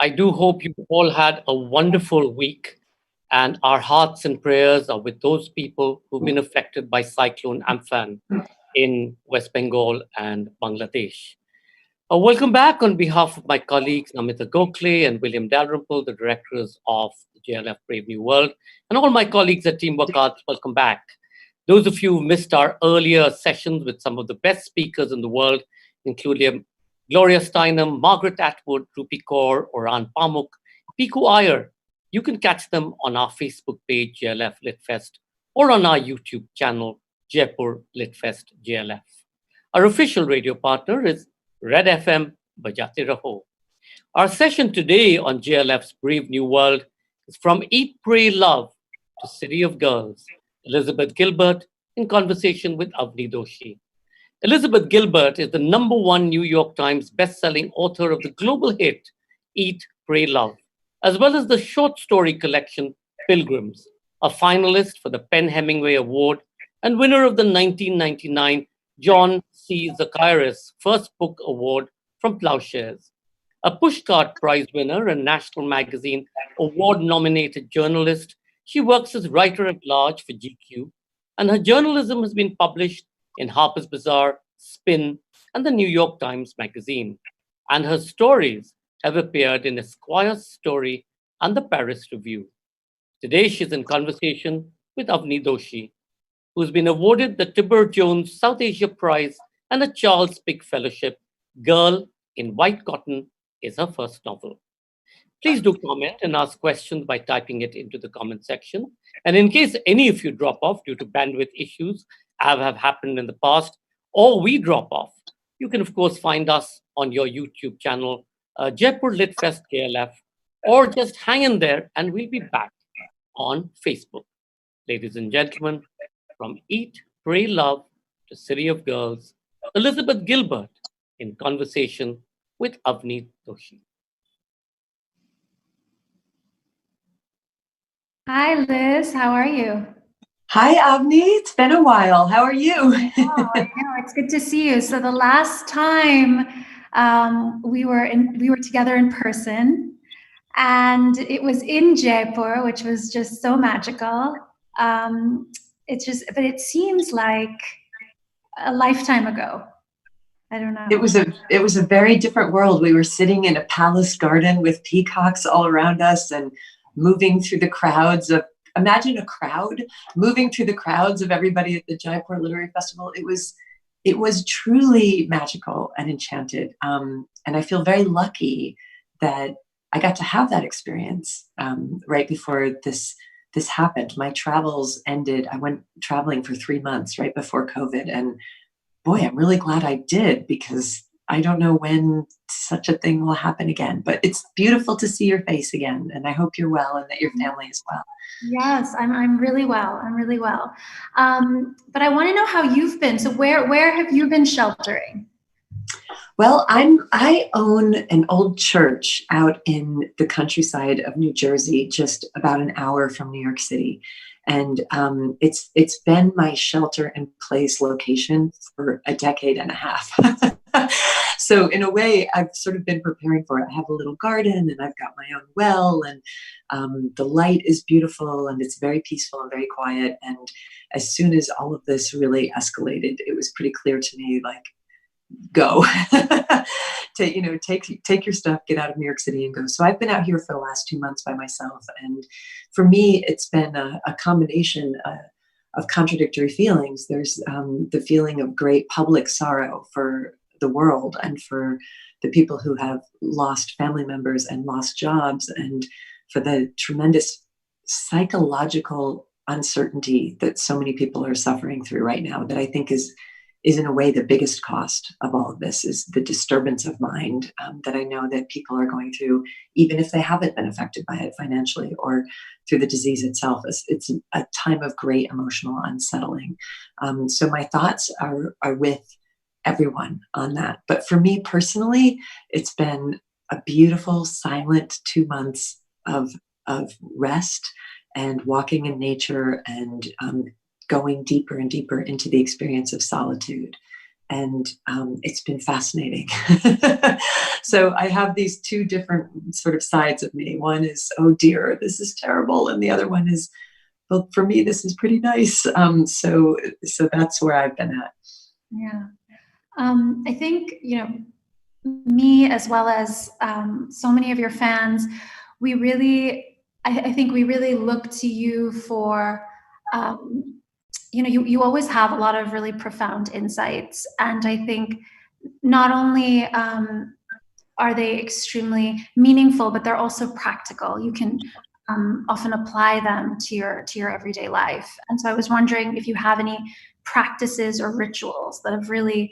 I do hope you all had a wonderful week, and our hearts and prayers are with those people who've been affected by Cyclone Amphan in West Bengal and Bangladesh. Welcome back on behalf of my colleagues Namita Gokhale and William Dalrymple, the directors of the JLF Brave New World, and all my colleagues at Teamwork Arts. Welcome back. Those of you who missed our earlier sessions with some of the best speakers in the world, including Gloria Steinem, Margaret Atwood, Rupi Kaur, Oran Pamuk, Piku Iyer, you can catch them on our Facebook page, JLF Litfest, or on our YouTube channel, Jaipur Litfest JLF. Our official radio partner is Red FM Bajate Raho. Our session today on JLF's Brave New World is From Eat, Pray, Love to City of Girls, Elizabeth Gilbert in conversation with Avni Doshi. Elizabeth Gilbert is the #1 New York Times bestselling author of the global hit Eat, Pray, Love, as well as the short story collection Pilgrims, a finalist for the Penn Hemingway Award and winner of the 1999 John C. Zacharias First Book Award from Plowshares. A Pushcart Prize winner and National Magazine Award-nominated journalist, she works as writer-at-large for GQ, and her journalism has been published in Harper's Bazaar, Spin, and the New York Times Magazine. And her stories have appeared in Esquire's Story and the Paris Review. Today, she's in conversation with Avni Doshi, who's been awarded the Tibber Jones South Asia Prize and a Charles Pick Fellowship. Girl in White Cotton is her first novel. Please do comment and ask questions by typing it into the comment section. And in case any of you drop off due to bandwidth issues, as have happened in the past, or we drop off, you can, of course, find us on your YouTube channel, Jaipur Litfest KLF, or just hang in there and we'll be back on Facebook. Ladies and gentlemen, from Eat, Pray, Love to City of Girls, Elizabeth Gilbert in conversation with Avni Doshi. Hi, Liz. How are you? Hi, Avni. It's been a while. How are you? Oh, I know. It's good to see you. So the last time we were together in person, and it was in Jaipur, which was just so magical. But it seems like a lifetime ago. I don't know. It was a very different world. We were sitting in a palace garden with peacocks all around us and moving through the crowds of, imagine a crowd moving through the crowds of everybody at the Jaipur Literary Festival. It was truly magical and enchanted. And I feel very lucky that I got to have that experience right before this happened. My travels ended. I went traveling for 3 months right before COVID. And boy, I'm really glad I did, because I don't know when such a thing will happen again. But it's beautiful to see your face again. And I hope you're well and that your family is well. Yes, I'm really well. I'm really well. But I want to know how you've been. So where have you been sheltering? Well, I own an old church out in the countryside of New Jersey, just about an hour from New York City. And it's been my shelter in place location for a decade and a half. So in a way, I've sort of been preparing for it. I have a little garden and I've got my own well, and the light is beautiful and it's very peaceful and very quiet. And as soon as all of this really escalated, it was pretty clear to me, like, go to take your stuff, get out of New York City and go. So I've been out here for the last 2 months by myself, and for me it's been a combination of contradictory feelings. There's the feeling of great public sorrow for the world and for the people who have lost family members and lost jobs, and for the tremendous psychological uncertainty that so many people are suffering through right now, that I think is in a way the biggest cost of all of this, is the disturbance of mind that I know that people are going through, even if they haven't been affected by it financially or through the disease itself. It's a time of great emotional unsettling. So my thoughts are with everyone on that. But for me personally, it's been a beautiful, silent 2 months of rest and walking in nature and going deeper and deeper into the experience of solitude. And it's been fascinating. So I have these two different sort of sides of me. One is, oh dear, this is terrible. And the other one is, well, for me, this is pretty nice. So that's where I've been at. Yeah. I think, me as well as so many of your fans, I think we really look to you for, you always have a lot of really profound insights. And I think not only are they extremely meaningful, but they're also practical. You can often apply them to your everyday life. And so I was wondering if you have any practices or rituals that have really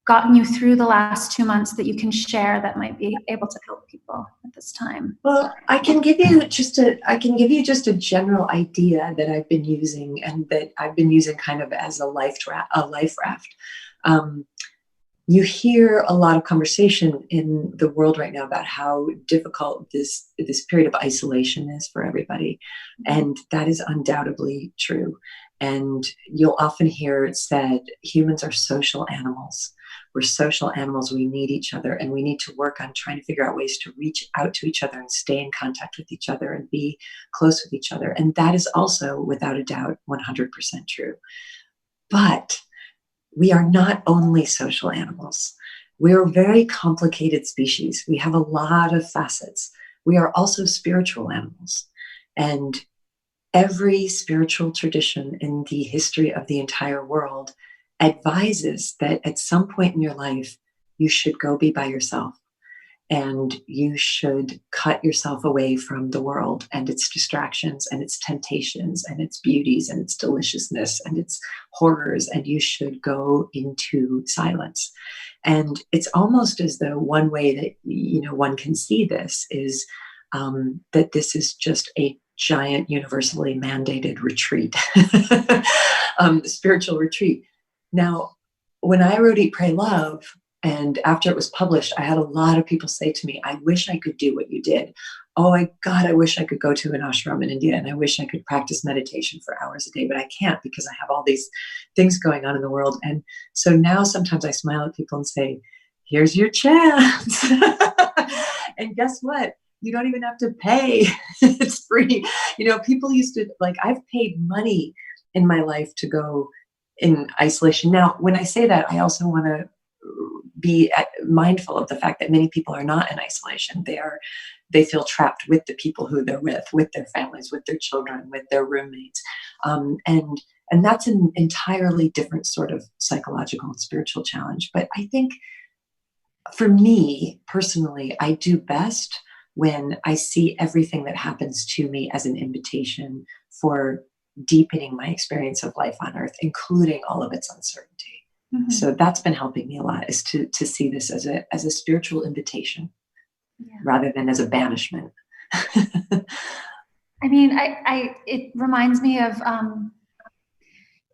gotten you through the last 2 months that you can share that might be able to help people at this time. Well, I can give you just a general idea that I've been using, and that I've been using kind of as a life raft. You hear a lot of conversation in the world right now about how difficult this period of isolation is for everybody. And that is undoubtedly true. And you'll often hear it said, humans are social animals. We're social animals. We need each other, and we need to work on trying to figure out ways to reach out to each other and stay in contact with each other and be close with each other. And that is also, without a doubt, 100% true. But we are not only social animals. We're a very complicated species. We have a lot of facets. We are also spiritual animals. And every spiritual tradition in the history of the entire world advises that at some point in your life, you should go be by yourself. And you should cut yourself away from the world and its distractions and its temptations and its beauties and its deliciousness and its horrors. And you should go into silence. And it's almost as though one way that, one can see this is that this is just a giant universally mandated retreat, spiritual retreat. Now, when I wrote Eat, Pray, Love, and after it was published, I had a lot of people say to me, I wish I could do what you did. Oh my God, I wish I could go to an ashram in India, and I wish I could practice meditation for hours a day, but I can't because I have all these things going on in the world. And so now sometimes I smile at people and say, here's your chance. And guess what? You don't even have to pay. It's free. People used to, I've paid money in my life to go in isolation. Now, when I say that, I also want to be mindful of the fact that many people are not in isolation. They feel trapped with the people who they're with their families, with their children, with their roommates. And that's an entirely different sort of psychological and spiritual challenge. But I think for me personally, I do best when I see everything that happens to me as an invitation for deepening my experience of life on earth, including all of its uncertainty. Mm-hmm. So that's been helping me a lot, is to see this as a spiritual invitation, rather than as a banishment. I mean, it reminds me of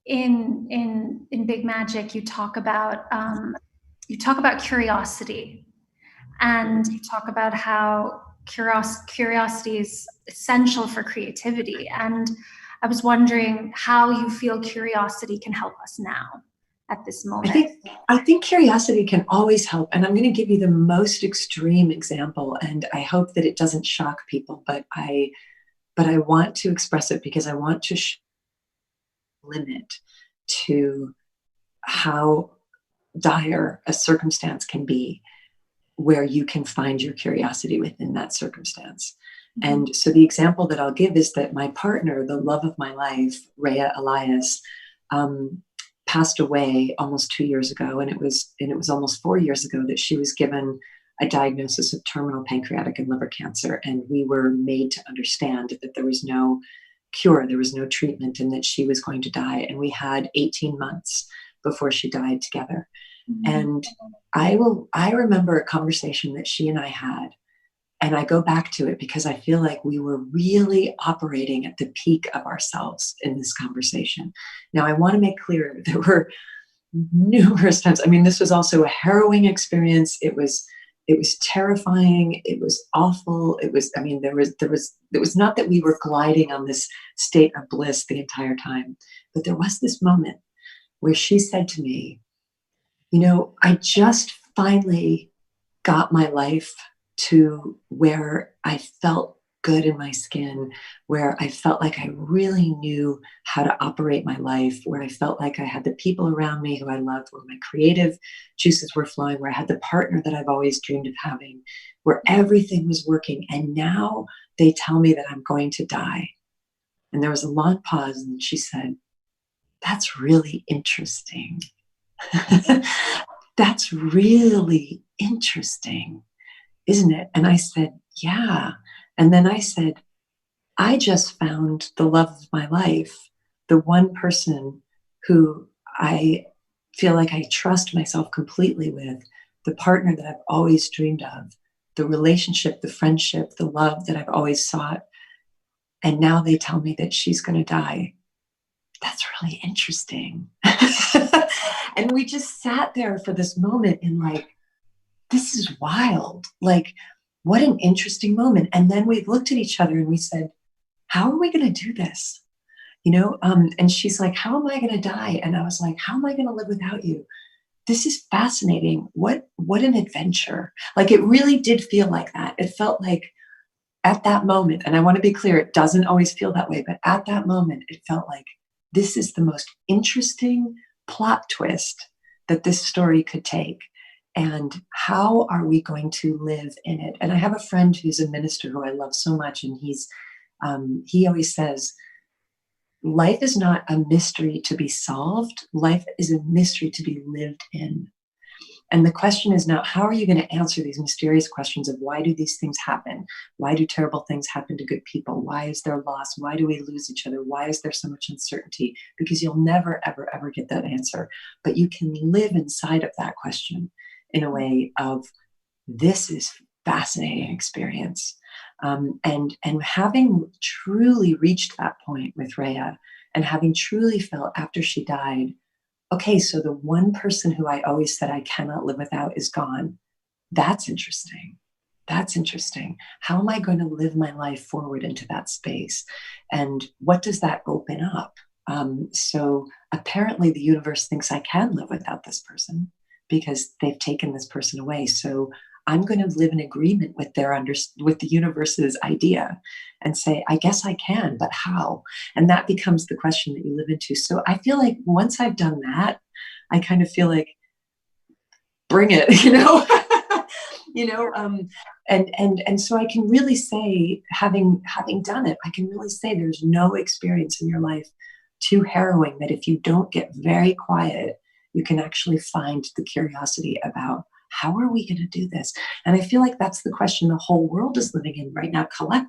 in Big Magic, you talk about curiosity, and you talk about how curiosity is essential for creativity. And I was wondering how you feel curiosity can help us now at this moment. I think curiosity can always help. And I'm going to give you the most extreme example, and I hope that it doesn't shock people, but I want to express it because I want to limit to how dire a circumstance can be where you can find your curiosity within that circumstance. Mm-hmm. And so the example that I'll give is that my partner, the love of my life, Rhea Elias, passed away almost 2 years ago. And it was almost 4 years ago that she was given a diagnosis of terminal pancreatic and liver cancer. And we were made to understand that there was no cure, there was no treatment, and that she was going to die. And we had 18 months before she died together. Mm-hmm. And I remember a conversation that she and I had, and I go back to it because I feel like we were really operating at the peak of ourselves in this conversation. Now, I want to make clear there were numerous times. I mean, this was also a harrowing experience. It was terrifying. It was awful. It was not that we were gliding on this state of bliss the entire time, but there was this moment where she said to me, I just finally got my life to where I felt good in my skin, where I felt like I really knew how to operate my life, where I felt like I had the people around me who I loved, where my creative juices were flowing, where I had the partner that I've always dreamed of having, where everything was working. And now they tell me that I'm going to die. And there was a long pause, and she said, "That's really interesting." That's really interesting, isn't it? And I said, yeah. And then I said, I just found the love of my life, the one person who I feel like I trust myself completely with, the partner that I've always dreamed of, the relationship, the friendship, the love that I've always sought. And now they tell me that she's going to die. That's really interesting. And we just sat there for this moment and like, this is wild. Like, what an interesting moment. And then we looked at each other and we said, how are we going to do this? And she's like, how am I going to die? And I was like, how am I going to live without you? This is fascinating. What an adventure. Like, it really did feel like that. It felt like at that moment, and I want to be clear, it doesn't always feel that way, but at that moment, it felt like this is the most interesting plot twist that this story could take. And how are we going to live in it? And I have a friend who's a minister who I love so much. And he always says, life is not a mystery to be solved. Life is a mystery to be lived in. And the question is now, how are you going to answer these mysterious questions of why do these things happen? Why do terrible things happen to good people? Why is there loss? Why do we lose each other? Why is there so much uncertainty? Because you'll never, ever, ever get that answer. But you can live inside of that question in a way of, this is fascinating experience. And having truly reached that point with Rhea, and having truly felt after she died, okay, so the one person who I always said I cannot live without is gone. That's interesting. That's interesting. How am I going to live my life forward into that space? And what does that open up? So apparently the universe thinks I can live without this person because they've taken this person away. So I'm going to live in agreement with with the universe's idea and say, I guess I can, but how? And that becomes the question that you live into. So I feel like once I've done that, I kind of feel like, bring it, and so I can really say, having done it, I can really say there's no experience in your life too harrowing that if you don't get very quiet, you can actually find the curiosity about, how are we going to do this? And I feel like that's the question the whole world is living in right now, collectively.